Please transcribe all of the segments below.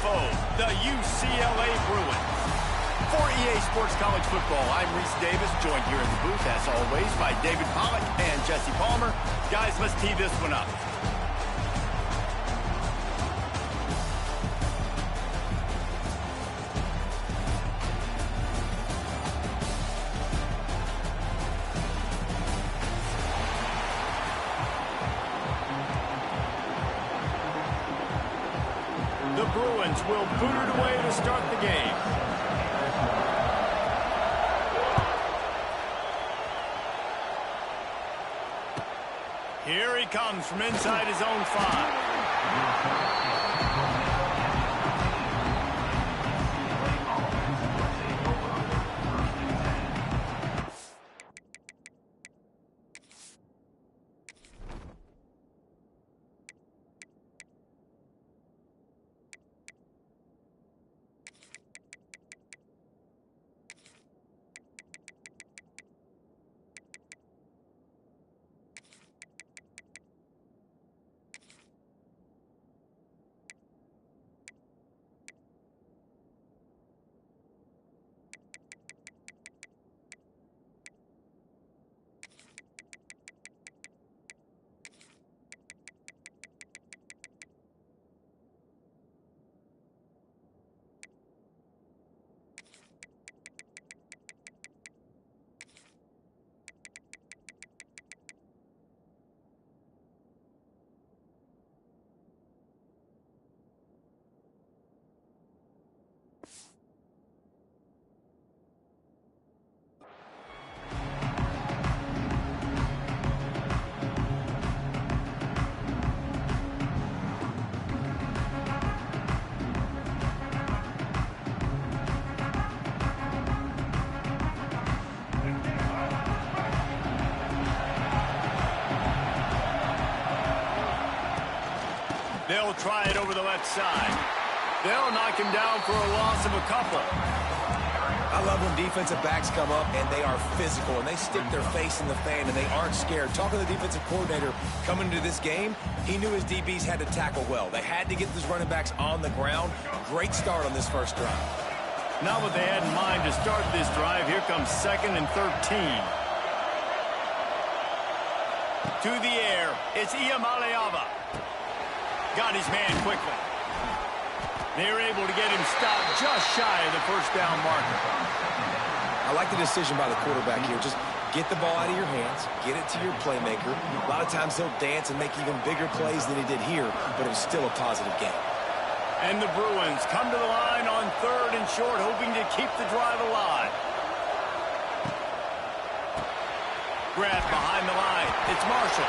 foe, the UCLA Bruins. For EA Sports College Football, I'm Reese Davis, joined here in the booth, as always, by David Pollack and Jesse Palmer. Guys, let's tee this one up. The Bruins will boot it away to start the game. Here he comes from inside his own 5. They'll try it over the left side. They'll knock him down for a loss of a couple. I love when defensive backs come up and they are physical and they stick their face in the fan and they aren't scared. Talking to the defensive coordinator coming into this game, he knew his DBs had to tackle well. They had to get these running backs on the ground. Great start on this first drive. Not what they had in mind to start this drive. Here comes 2nd and 13. To the air, it's Iamaleava. Got his man quickly. They're able to get him stopped just shy of the first down marker. I like the decision by the quarterback here. Just get the ball out of your hands, get it to your playmaker. A lot of times he'll dance and make even bigger plays than he did here, but it was still a positive game. And the Bruins come to the line on 3rd and short, hoping to keep the drive alive. Grab behind the line. It's Marshall.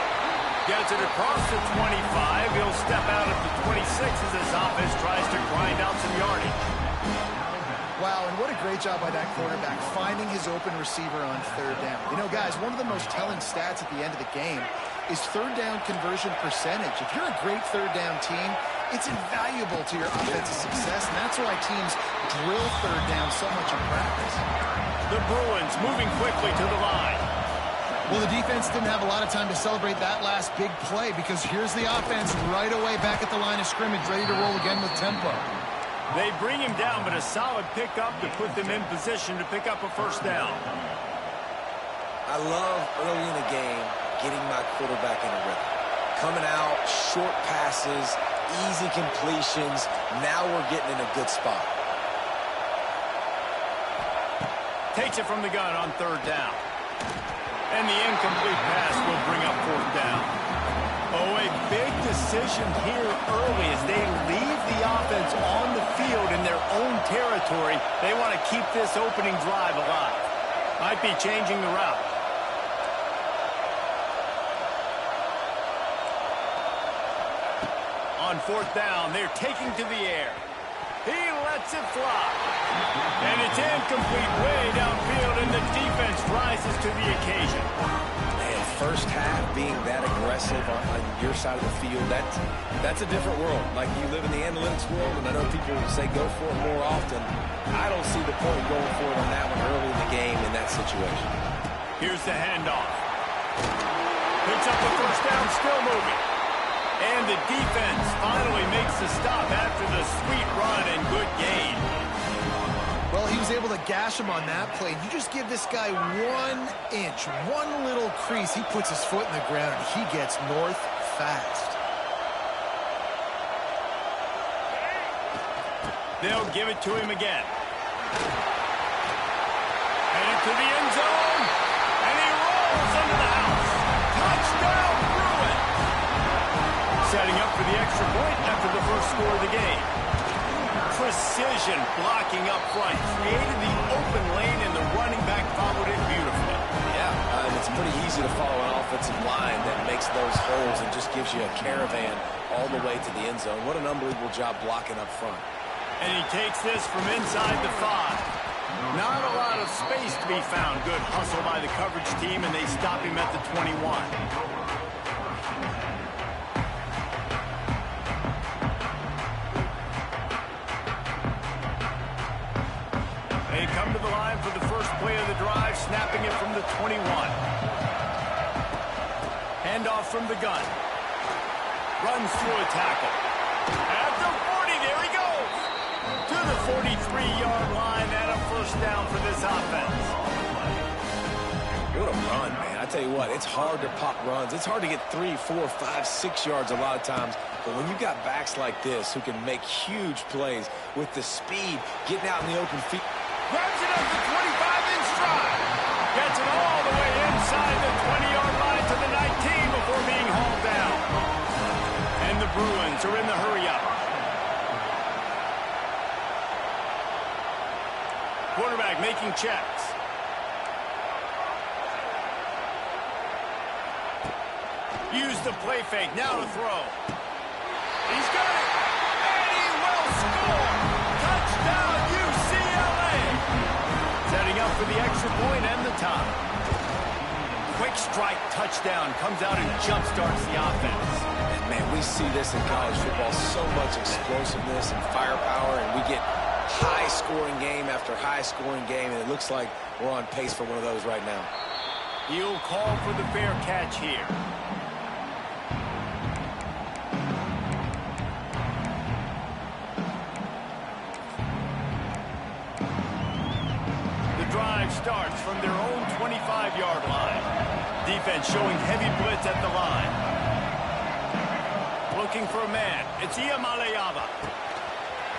Gets it across the 25. He'll step out at the 26 as his offense tries to grind out some yardage. Wow, and what a great job by that quarterback, finding his open receiver on 3rd down. You know, guys, one of the most telling stats at the end of the game is 3rd down conversion percentage. If you're a great 3rd down team, it's invaluable to your offensive success, and that's why teams drill 3rd down so much in practice. The Bruins moving quickly to the line. Well, the defense didn't have a lot of time to celebrate that last big play because here's the offense right away back at the line of scrimmage, ready to roll again with tempo. They bring him down, but a solid pickup to put them in position to pick up a first down. I love early in the game getting my quarterback in a rhythm. Coming out, short passes, easy completions. Now we're getting in a good spot. Takes it from the gun on 3rd down. And the incomplete pass will bring up 4th down. Oh, a big decision here early as they leave the offense on the field in their own territory. They want to keep this opening drive alive. Might be changing the route. On 4th down, they're taking to the air. He lets it fly. And it's incomplete way downfield, and the defense rises to the occasion. Man, first half being that aggressive on your side of the field, that's a different world. Like, you live in the analytics world, and I know people say go for it more often. I don't see the point going for it on that one early in the game in that situation. Here's the handoff. Picks up the first down, still moving. And the defense finally makes the stop after the sweet run gash him on that play. You just give this guy 1 inch, one little crease. He puts his foot in the ground, and he gets north fast. They'll give it to him again. Headed to the end zone. And he rolls into the house. Touchdown, Bruins. Setting up for the extra point after the first score of the game. Precision blocking up front. Created the open lane, and the running back followed it beautifully. Yeah, and it's pretty easy to follow an offensive line that makes those holes and just gives you a caravan all the way to the end zone. What an unbelievable job blocking up front. And he takes this from inside the 5. Not a lot of space to be found. Good hustle by the coverage team, and they stop him at the 21. They come to the line for the first play of the drive, snapping it from the 21. Handoff from the gun. Runs through a tackle. At the 40, there he goes. To the 43-yard line, and a first down for this offense. What a run, man. I tell you what, it's hard to pop runs. It's hard to get 3, 4, 5, 6 yards a lot of times. But when you've got backs like this who can make huge plays with the speed, getting out in the open field. Grabs it up to 25 in stride. Gets it all the way inside the 20-yard line to the 19 before being hauled down. And the Bruins are in the hurry-up. Quarterback making checks. Use the play fake. Now to throw. He's got it. And he will score. Touchdown, UCLA. Setting up for the extra point and the tie. Quick strike touchdown. Comes out and jump-starts the offense. And, man, we see this in college football. So much explosiveness and firepower, and we get high-scoring game after high-scoring game, and it looks like we're on pace for one of those right now. He'll call for the fair catch here. The drive starts from their own 25-yard line. Defense showing heavy blitz at the line. Looking for a man. It's Iamaleava.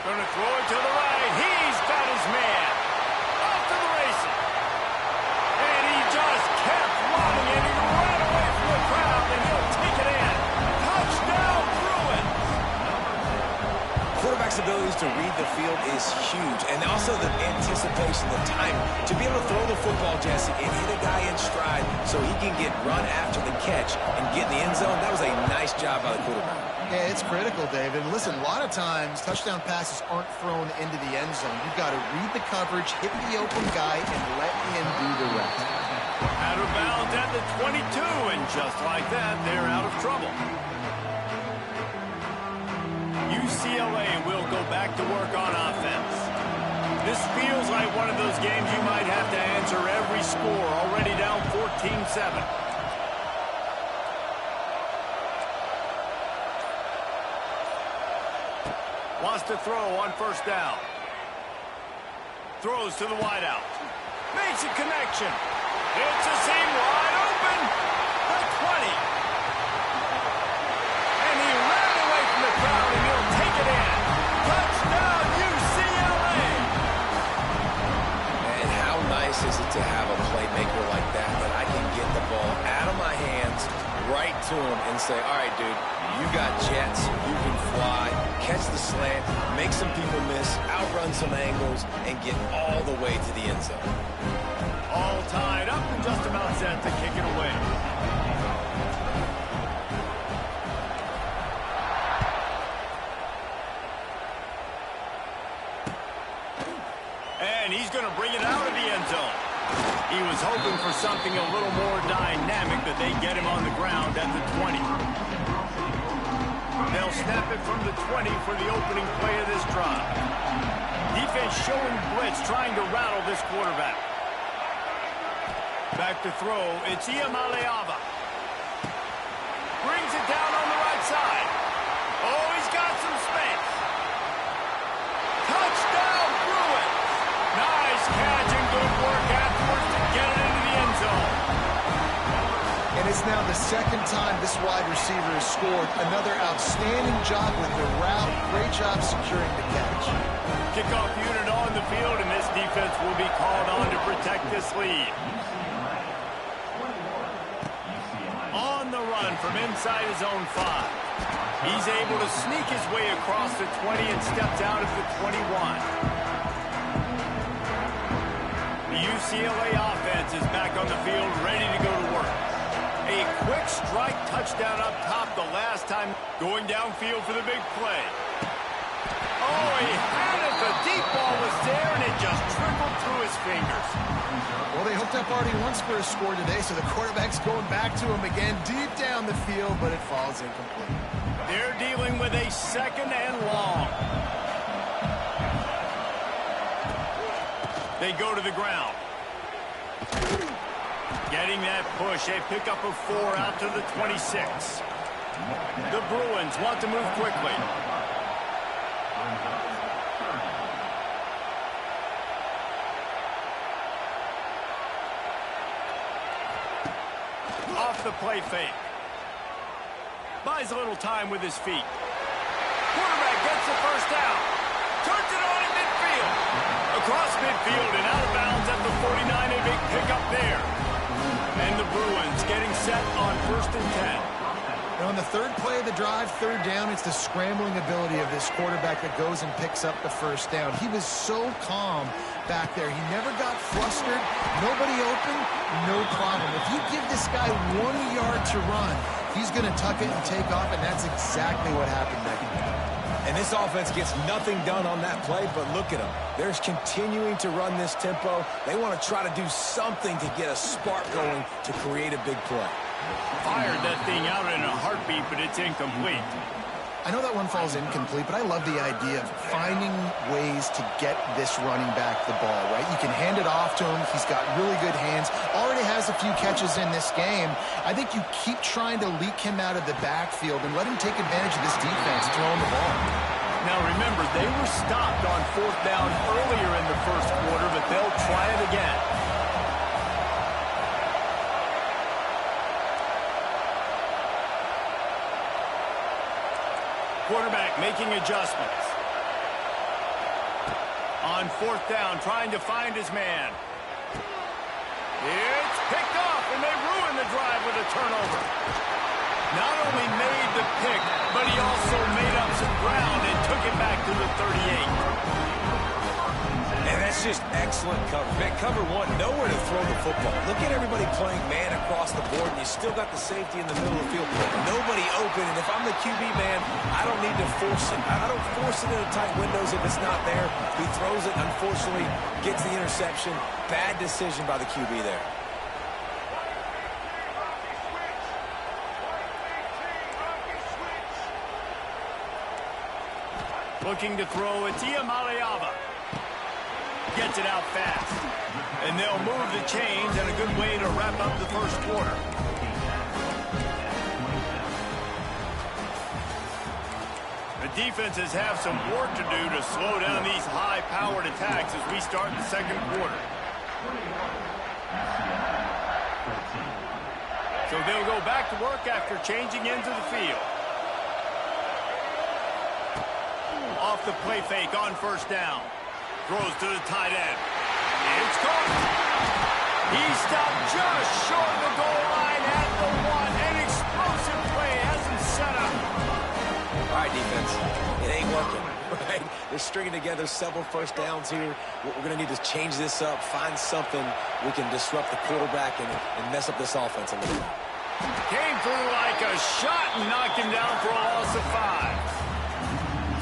Going to throw it to the right. He's got his man. Off to the races. And he just kept running, and he ran away from the crowd, and he'll take it in. Touchdown, Bruins. Quarterback's abilities to read the field is huge, and also the anticipation, the timing. To be able to throw the football, Jesse, and hit a guy in stride so he can get run after the catch and get in the end zone, that was a nice job by the quarterback. Yeah, it's critical, David. And listen, a lot of times touchdown passes aren't thrown into the end zone. You've got to read the coverage, hit the open guy, and let him do the rest. Out of bounds at the 22, and just like that, they're out of trouble. UCLA will go back to work on offense. This feels like one of those games you might have to answer every score, already down 14-7. Wants to throw on first down. Throws to the wideout. Makes a connection. It's a seam wide open. The 20. And he ran away from the crowd, and he'll take it in. Touchdown, UCLA. And how nice is it to have a playmaker like that I can get the ball out of my hands, right to him, and say, all right, dude, you got jets, you can fly, catch the slant, make some people miss, outrun some angles, and get all the way to the end zone. All tied up and just about set to kick it away. And he's going to bring it out of the end zone. He was hoping for something a little more dynamic, but they get him on the ground at the 20. They'll snap it from the 20 for the opening play of this drive. Defense showing blitz, trying to rattle this quarterback. Back to throw, it's Iamaleava. Brings it down on the right side. Oh, he's got some space. Touchdown, Bruins. Nice catch And it's now the second time this wide receiver has scored. Another outstanding job with the route. Great job securing the catch. Kickoff unit on the field, and this defense will be called on to protect this lead. On the run from inside his own 5. He's able to sneak his way across the 20 and steps out of the 21. The UCLA offense is back on the field, ready to go to work. A quick strike touchdown up top the last time, going downfield for the big play. Oh, he had it. The deep ball was there, and it just trickled through his fingers. Well, they hooked up already once for a score today, so the quarterback's going back to him again deep down the field, but it falls incomplete. They're dealing with a second and long. They go to the ground. Getting that push, a pickup of 4 out to the 26. The Bruins want to move quickly. Off the play fake. Buys a little time with his feet. Quarterback gets the first down. Turns it on in midfield. Across midfield and out of bounds at the 49. A big pickup there. And the Bruins getting set on 1st and 10. Now on the third play of the drive, third down, it's the scrambling ability of this quarterback that goes and picks up the first down. He was so calm back there. He never got flustered. Nobody open, no problem. If you give this guy 1 yard to run, he's going to tuck it and take off, and that's exactly what happened there. And this offense gets nothing done on that play, but look at them. They're continuing to run this tempo. They want to try to do something to get a spark going to create a big play. Fired that thing out in a heartbeat, but it's incomplete. I know that one falls incomplete, but I love the idea of finding ways to get this running back the ball, right? You can hand it off to him. He's got really good hands. Already has a few catches in this game. I think you keep trying to leak him out of the backfield and let him take advantage of this defense throwing the ball. Now remember, they were stopped on 4th down earlier in the first quarter, but they'll try it again. Quarterback making adjustments. On 4th down, trying to find his man. It's picked off, and they ruin the drive with a turnover. Not only made the pick, but he also made up some ground and took it back to the 38. And that's just excellent cover. Man, cover 1, nowhere to throw the football. Look at everybody playing man across the board, and you still got the safety in the middle of the field. Nobody open, and if I'm the QB, man, I don't need to force it. I don't force it into tight windows if it's not there. He throws it, unfortunately, gets the interception. Bad decision by the QB there. Looking to throw, it's Iamaleava. Gets it out fast. And they'll move the chains, and a good way to wrap up the first quarter. The defenses have some work to do to slow down these high-powered attacks as we start the second quarter. So they'll go back to work after changing into the field. Off the play fake on 1st down. Throws to the tight end. It's caught. He stopped just short of the goal line at the 1. An explosive play has him set up. All right, defense. It ain't working, right? They're stringing together several 1st downs here. We're going to need to change this up, find something we can disrupt the quarterback and mess up this offense a little bit. Came through like a shot and knocked him down for a loss of 5.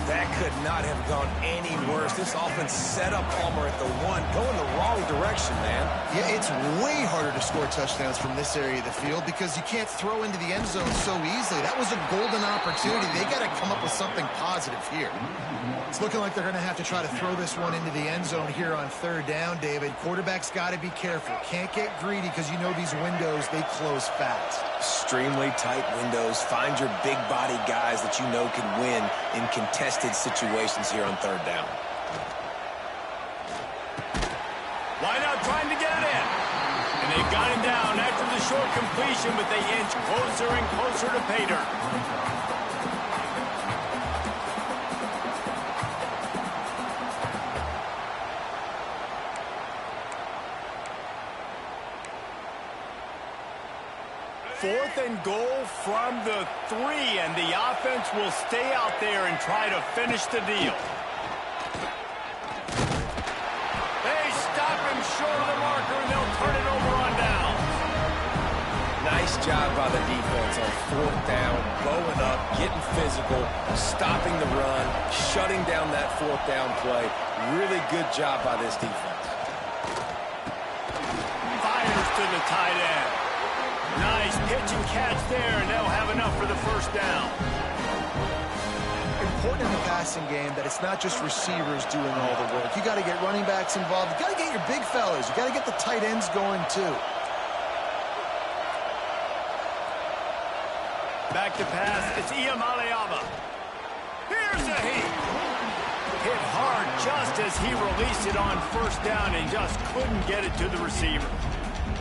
That could not have gone any worse. This offense set up Palmer at the 1, going the wrong direction, man. Yeah, it's way harder to score touchdowns from this area of the field because you can't throw into the end zone so easily. That was a golden opportunity. They got to come up with something positive here. It's looking like they're going to have to try to throw this one into the end zone here on 3rd down, David. Quarterback's got to be careful. Can't get greedy because you know these windows, they close fast. Extremely tight windows. Find your big body guys that you know can win in contested situations here on 3rd down. Why not trying to get it in? And they got him down after the short completion, but they inch closer and closer to pay dirt. Fourth and goal from the 3, and the offense will stay out there and try to finish the deal. They stop him short of the marker, and they'll turn it over on down. Nice job by the defense on 4th down, bowing up, getting physical, stopping the run, shutting down that 4th down play. Really good job by this defense. Fires to the tight end. Nice pitch and catch there, and they'll have enough for the first down. Important in the passing game that it's not just receivers doing all the work. You got to get running backs involved. You got to get your big fellas. You got to get the tight ends going too. Back to pass. It's Iamaleava. Here's a heat. Hit hard just as he released it on first down and just couldn't get it to the receiver.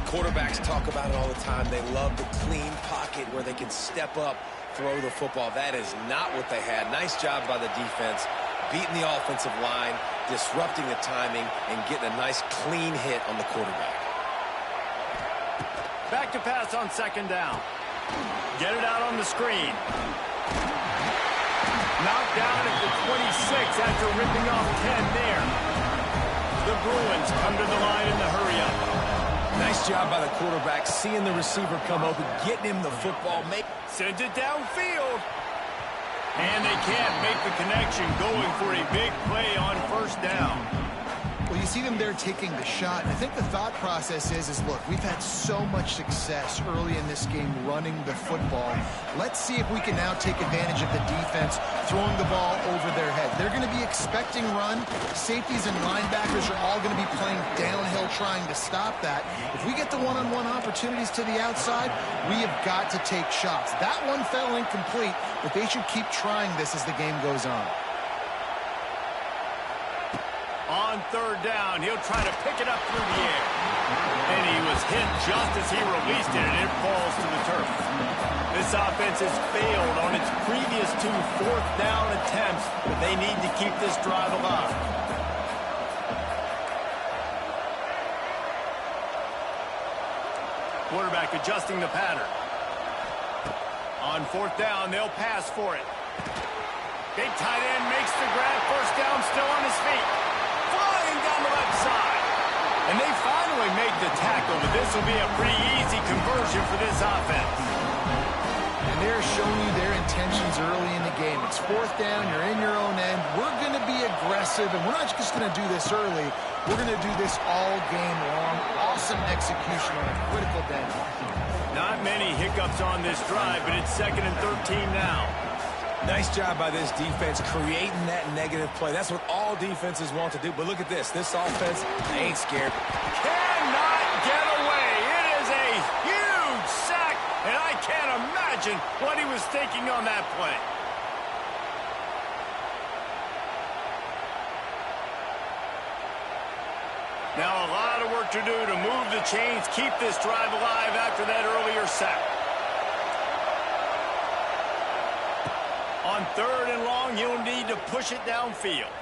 Quarterbacks talk about it all the time. They love the clean pocket where they can step up, throw the football. That is not what they had. Nice job by the defense, beating the offensive line, disrupting the timing, and getting a nice clean hit on the quarterback. Back to pass on second down. Get it out on the screen. Knocked down at the 26 after ripping off 10 there. The Bruins come to the line in the hurry-up. Nice job by the quarterback, seeing the receiver come open, getting him the football. Sends it downfield. And they can't make the connection, going for a big play on first down. Well, you see them there taking the shot. I think the thought process is look, we've had so much success early in this game running the football. Let's see if we can now take advantage of the defense throwing the ball over their head. They're going to be expecting run. Safeties and linebackers are all going to be playing downhill trying to stop that. If we get the one-on-one opportunities to the outside, we have got to take shots. That one fell incomplete, but they should keep trying this as the game goes on. On third down, he'll try to pick it up through the air. And he was hit just as he released it, and it falls to the turf. This offense has failed on its previous 2 fourth down attempts, but they need to keep this drive alive. Quarterback adjusting the pattern. On fourth down, they'll pass for it. Big tight end makes the grab. First down, still on his feet. Flying down the left side. And they finally make the tackle, but this will be a pretty easy conversion for this offense. And they're showing you their intentions early in the game. It's fourth down, you're in your own end. We're going to be aggressive, and we're not just going to do this early. We're going to do this all game long. Awesome execution on a critical down. Not many hiccups on this drive, but it's 2nd and 13 now. Nice job by this defense creating that negative play. That's what all defenses want to do. But look at this. This offense ain't scared. Cannot get away. It is a huge sack, and I can't imagine what he was thinking on that play. Now a lot of work to do to move the chains, keep this drive alive after that earlier sack. On third and long, he'll need to push it downfield.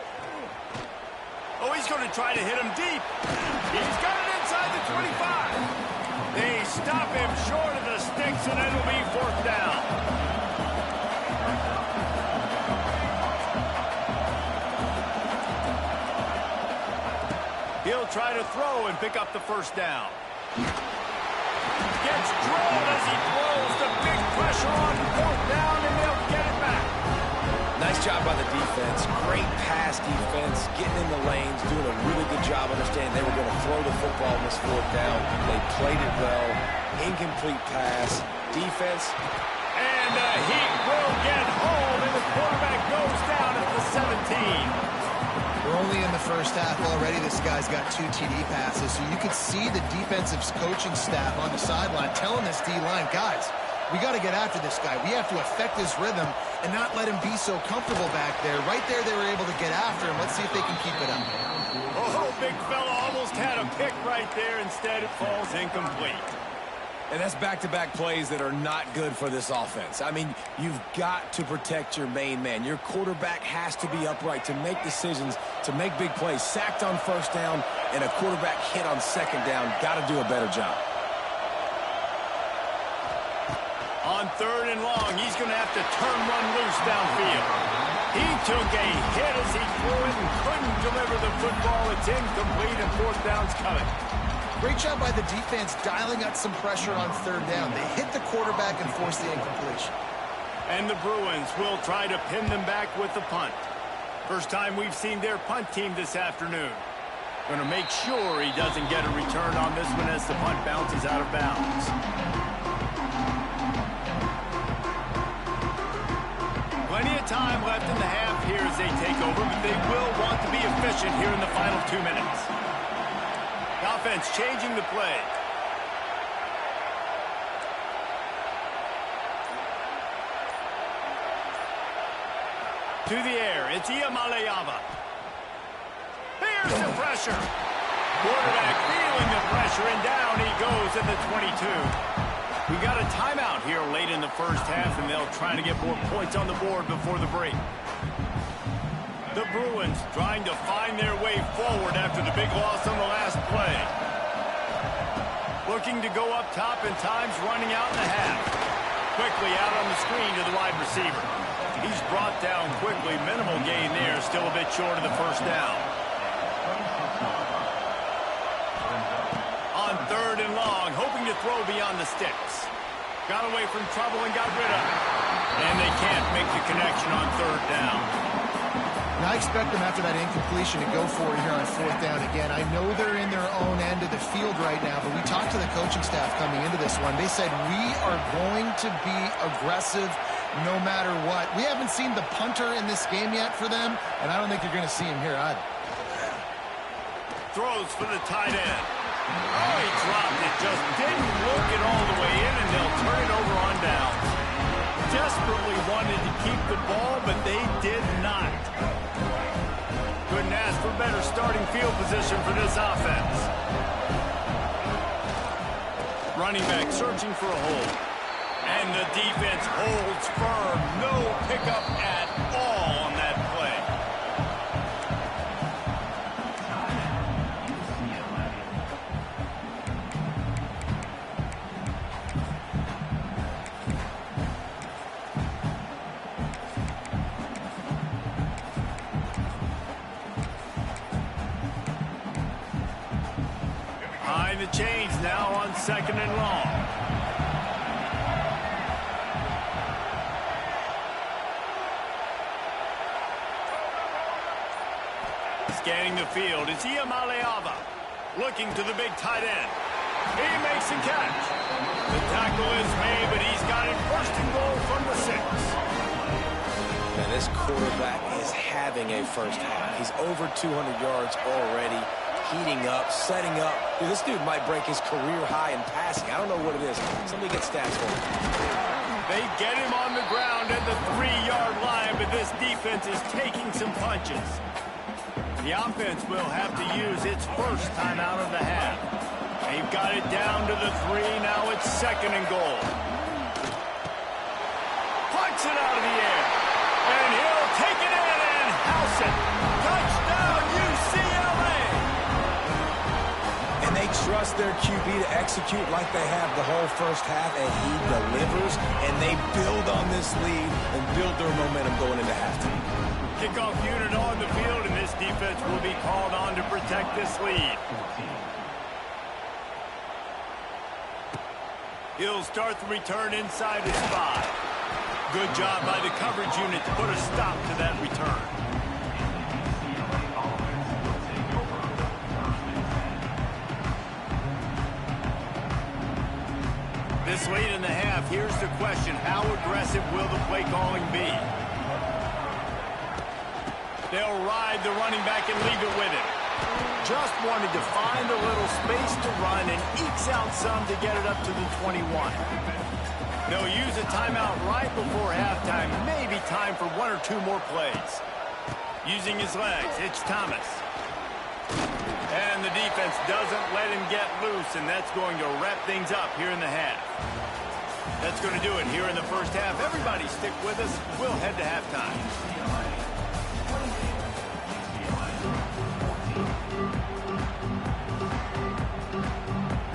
Oh, he's going to try to hit him deep. He's got it inside the 25. They stop him short of the sticks, and it'll be fourth down. He'll try to throw and pick up the first down. Gets drilled as he throws. The big pressure on fourth down, and they'll get it back. Nice job by the defense. Great pass defense, getting in the lanes, doing a really good job understanding they were going to throw the football on this fourth down. They played it well. Incomplete pass. Defense. And he will get home, and the quarterback goes down at the 17. We're only in the first half already. This guy's got 2 TD passes, so you could see the defensive coaching staff on the sideline telling this D-line, guys, we got to get after this guy. We have to affect his rhythm and not let him be so comfortable back there. Right there, they were able to get after him. Let's see if they can keep it up. Oh, big fella almost had a pick right there. Instead, it falls incomplete. And that's back-to-back plays that are not good for this offense. I mean, you've got to protect your main man. Your quarterback has to be upright to make decisions, to make big plays. Sacked on first down and a quarterback hit on second down. Got to do a better job. On 3rd and long, he's going to have to turn one loose downfield. He took a hit as he threw it and couldn't deliver the football. It's incomplete and 4th down's coming. Great job by the defense dialing out some pressure on 3rd down. They hit the quarterback and forced the incompletion. And the Bruins will try to pin them back with the punt. First time we've seen their punt team this afternoon. Going to make sure he doesn't get a return on this one as the punt bounces out of bounds. Plenty of time left in the half here as they take over, but they will want to be efficient here in the final 2 minutes. The offense changing the play. To the air, it's Iamaleava. Here's the pressure. Quarterback feeling the pressure, and down he goes at the 22. We got a timeout here late in the first half, and they'll try to get more points on the board before the break. The Bruins trying to find their way forward after the big loss on the last play. Looking to go up top, and time's running out in the half. Quickly out on the screen to the wide receiver. He's brought down quickly. Minimal gain there, still a bit short of the first down. On 3rd and long, hoping to throw beyond the sticks. Got away from trouble and got rid of it. And they can't make the connection on 3rd down. And I expect them after that incompletion to go for it here on 4th down again. I know they're in their own end of the field right now, but we talked to the coaching staff coming into this one. They said, we are going to be aggressive no matter what. We haven't seen the punter in this game yet for them, and I don't think you're going to see him here either. Throws for the tight end. Oh, he dropped it. Just didn't look it all the way in, and they'll turn it over on down. Desperately wanted to keep the ball, but they did not. Couldn't ask for better starting field position for this offense. Running back searching for a hole. And the defense holds firm. No pickup at all on that play. Behind the chains now on 2nd and long. Scanning the field, it's Iamaleava. Looking to the big tight end. He makes a catch. The tackle is made, but he's got it 1st and goal from the 6. Man, this quarterback is having a first half. He's over 200 yards already, heating up, setting up. Dude, this dude might break his career high in passing. I don't know what it is. Somebody get stats for him. They get him on the ground at the 3-yard line, but this defense is taking some punches. The offense will have to use its first time out of the half. They've got it down to the 3. Now it's 2nd and goal. Punts it out of the air. And he'll take it in and house it. Touchdown, UCLA! And they trust their QB to execute like they have the whole first half, and he delivers, and they build on this lead and build their momentum going into halftime. Kickoff unit on the field, and this defense will be called on to protect this lead. He'll start the return inside his 5. Good job by the coverage unit to put a stop to that return. This late in the half, here's the question: how aggressive will the play calling be? They'll ride the running back and leave it with him. Just wanted to find a little space to run and ekes out some to get it up to the 21. They'll use a timeout right before halftime. Maybe time for 1 or 2 more plays. Using his legs, it's Thomas. And the defense doesn't let him get loose, and that's going to wrap things up here in the half. That's going to do it here in the first half. Everybody stick with us. We'll head to halftime.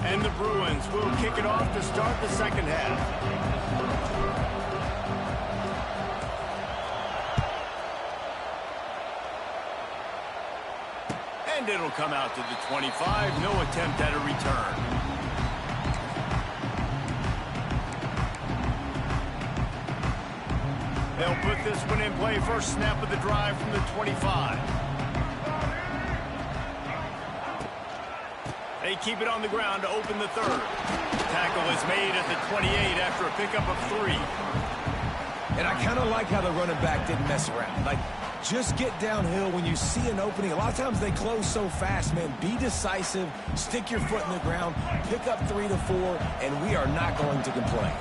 And the Bruins will kick it off to start the second half. And it'll come out to the 25. No attempt at a return. They'll put this one in play. First snap of the drive from the 25. They keep it on the ground to open the third. Tackle is made at the 28 after a pickup of 3. And I kind of like how the running back didn't mess around. Like, just get downhill when you see an opening. A lot of times they close so fast, man. Be decisive, stick your foot in the ground, pick up 3 to 4, and we are not going to complain.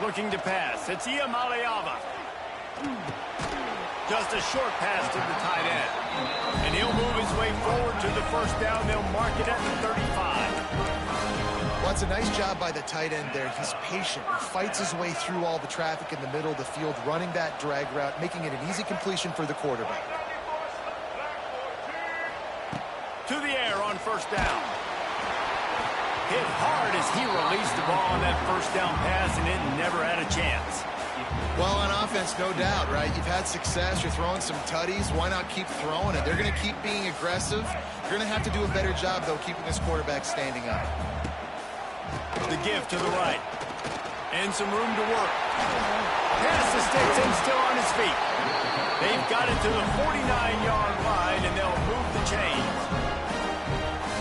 Looking to pass. It's Iamaleava. Just a short pass to the tight end. And he'll move his way forward to the first down. They'll mark it at the 35. Well, it's a nice job by the tight end there. He's patient. He fights his way through all the traffic in the middle of the field, running that drag route, making it an easy completion for the quarterback. To the air on first down. Hit hard as he released the ball on that first down pass, and it never had a chance. Well, on offense, no doubt, right? You've had success. You're throwing some tutties. Why not keep throwing it? They're going to keep being aggressive. You're going to have to do a better job, though, keeping this quarterback standing up. The give to the right. And some room to work. Pass the sticks and still on his feet. They've got it to the 49-yard line, and they'll move the chains.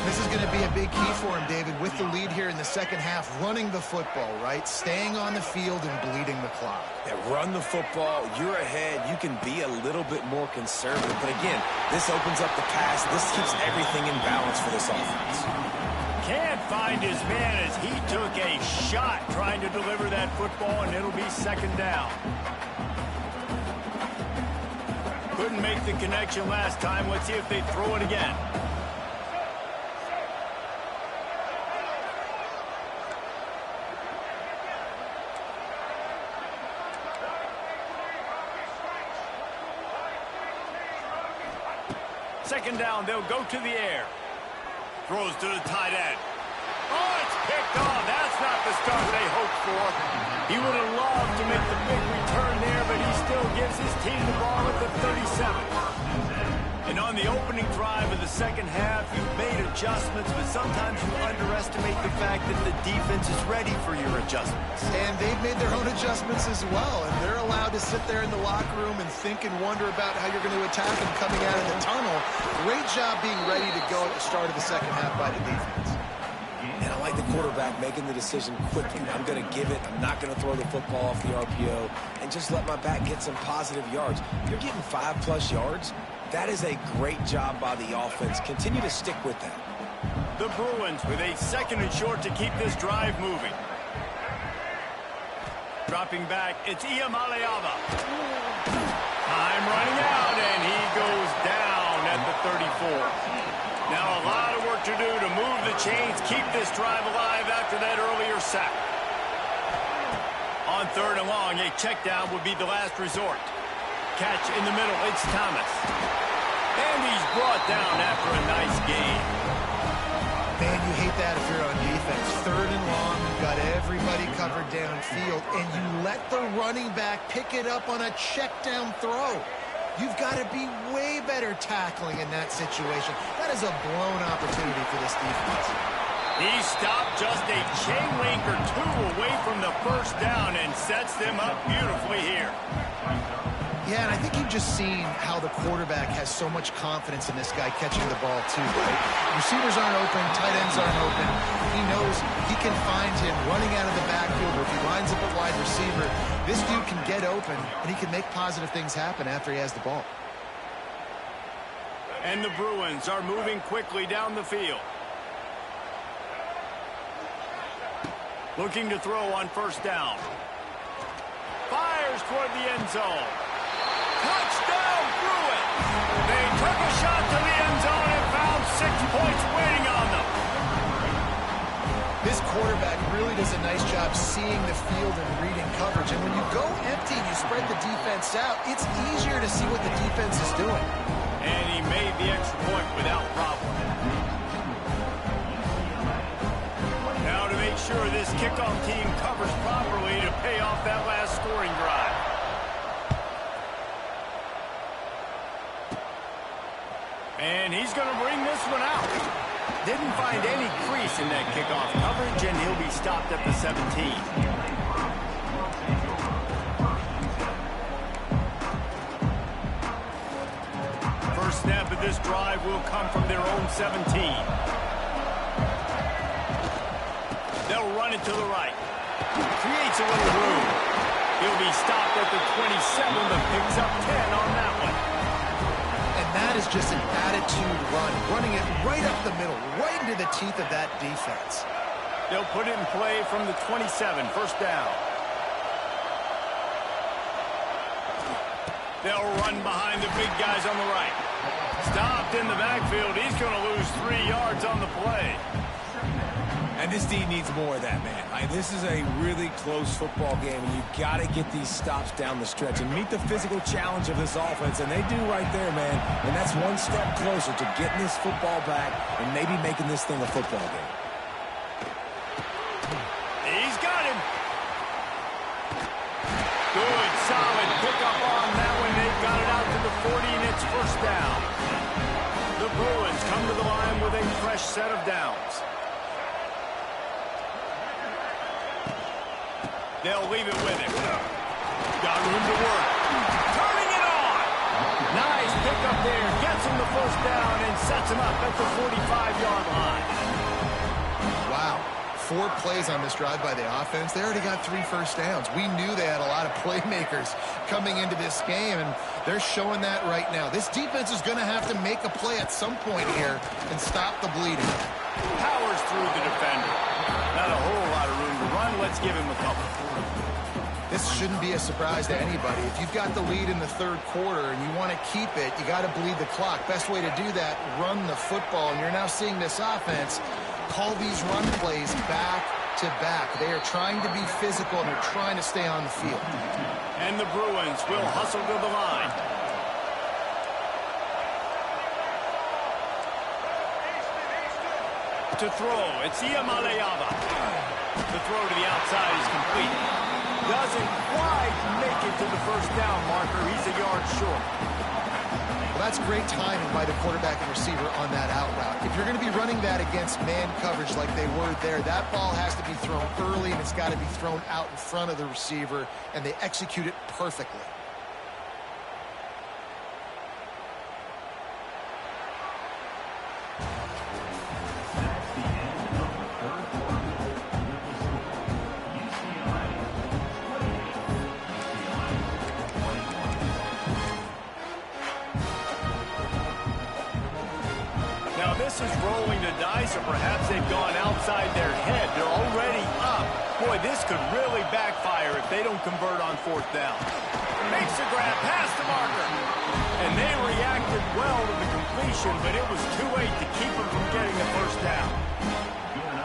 This is going to be a big key for him, David, with the lead here in the second half, running the football, right? Staying on the field and bleeding the clock. Yeah, run the football. You're ahead. You can be a little bit more conservative. But again, this opens up the pass. This keeps everything in balance for this offense. Can't find his man as he took a shot trying to deliver that football, and it'll be second down. Couldn't make the connection last time. Let's see if they throw it again. Second down, they'll go to the air. Throws to the tight end. Oh, it's picked off. That's not the start they hoped for. He would have loved to make the big return there, but he still gives his team the ball at the 37. And on the opening drive of the second half, you've made adjustments, but sometimes you underestimate the fact that the defense is ready for your adjustments. And they've made their own adjustments as well, and they're allowed to sit there in the locker room and think and wonder about how you're going to attack them coming out of the tunnel. Great job being ready to go at the start of the second half by the defense. And I like the quarterback making the decision quickly. I'm going to give it. I'm not going to throw the football off the RPO and just let my back get some positive yards. You're getting 5+ yards. That is a great job by the offense. Continue to stick with that. The Bruins with a second and short to keep this drive moving. Dropping back, it's Iamaleava. Time running out, and he goes down at the 34. Now a lot of work to do to move the chains, keep this drive alive after that earlier sack. On third and long, a check down would be the last resort. Catch in the middle, it's Thomas. And he's brought down after a nice game. Man, you hate that if you're on defense. Third and long, you've got everybody covered downfield, and you let the running back pick it up on a check down throw. You've got to be way better tackling in that situation. That is a blown opportunity for this defense. He stopped just a chain link or two away from the first down and sets them up beautifully here. Yeah, and I think you've just seen how the quarterback has so much confidence in this guy catching the ball too, right? Receivers aren't open, tight ends aren't open. He knows he can find him running out of the backfield, or if he lines up a wide receiver, this dude can get open, and he can make positive things happen after he has the ball. And the Bruins are moving quickly down the field. Looking to throw on first down. fires toward the end zone. Touchdown, Bruins! They took a shot to the end zone and found 6 points waiting on them. This quarterback really does a nice job seeing the field and reading coverage. And when you go empty and you spread the defense out, it's easier to see what the defense is doing. And he made the extra point without problem. Now to make sure this kickoff team covers properly to pay off that last scoring drive. And he's going to bring this one out. Didn't find any crease in that kickoff coverage, and he'll be stopped at the 17. First snap of this drive will come from their own 17. They'll run it to the right. Creates a little room. He'll be stopped at the 27, but picks up 10 on that one. That is just an attitude run, running it right up the middle, right into the teeth of that defense. They'll put it in play from the 27, first down. They'll run behind the big guys on the right. Stopped in the backfield. He's going to lose 3 yards on the play. And this D needs more of that, man. This is a really close football game, and you've got to get these stops down the stretch and meet the physical challenge of this offense, and they do right there, man. And that's one step closer to getting this football back and maybe making this thing a football game. He's got him. Good, solid pickup on that one. They've got it out to the 40, and it's first down. The Bruins come to the line with a fresh set of downs. They'll leave it with him. Got room to work. Turning it on. Nice pickup there. Gets him the first down and sets him up at the 45-yard line. Wow. 4 plays on this drive by the offense. They already got 3 first downs. We knew they had a lot of playmakers coming into this game, and they're showing that right now. This defense is going to have to make a play at some point here and stop the bleeding. Powers through the defender. Not a whole lot of room to run. Let's give him a couple. This shouldn't be a surprise to anybody. If you've got the lead in the third quarter and you want to keep it, you got to bleed the clock. Best way to do that, run the football. And you're now seeing this offense call these run plays back to back. They are trying to be physical, and they're trying to stay on the field. And the Bruins will hustle to the line. To throw, it's Iamaleava. The throw to the outside is complete. Doesn't quite make it to the first down marker. He's a yard short. Well, that's great timing by the quarterback and receiver on that out route. If you're going to be running that against man coverage like they were there, that ball has to be thrown early, and it's got to be thrown out in front of the receiver, and they execute it perfectly. This is rolling the dice, or perhaps they've gone outside their head. They're already up. Boy, this could really backfire if they don't convert on fourth down. Makes the grab past the marker. And they reacted well to the completion, but it was too late to keep them from getting the first down.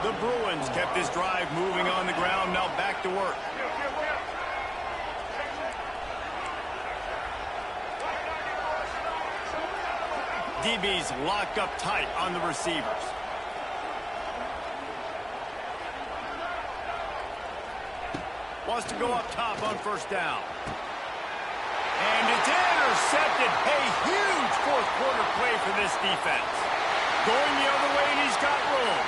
The Bruins kept this drive moving on the ground. Now back to work. DB's locked up tight on the receivers. Wants to go up top on first down. And it's intercepted. A huge fourth quarter play for this defense. Going the other way, and he's got room.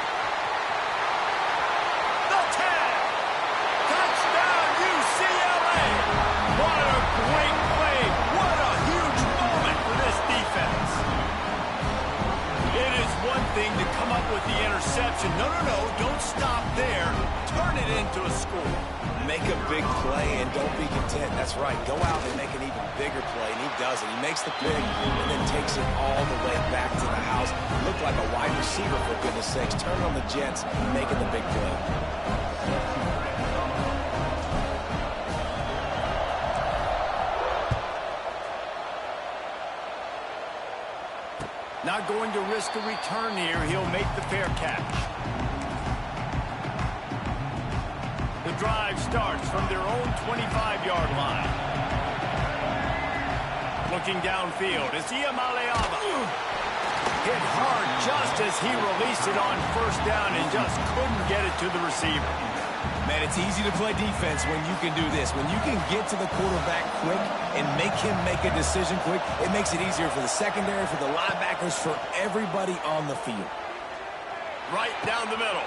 The tag. Touchdown, UCLA. What a great play. What a huge moment for this defense. It is one thing to come up with the interception. No, don't stop there. Turn it into a score. Make a big play and don't be content. That's right. Go out and make an even bigger play, and he does it. He makes the pick and then takes it all the way back to the house. Looked like a wide receiver, for goodness sakes. Turn on the Jets, making the big play. Not going to risk a return here. He'll make the fair catch. The drive starts from their own 25-yard line. Looking downfield, it's Iamaleava. Hit hard just as he released it on first down and just couldn't get it to the receiver. Man, it's easy to play defense when you can do this. When you can get to the quarterback quick and make him make a decision quick, it makes it easier for the secondary, for the linebackers, for everybody on the field. Right down the middle.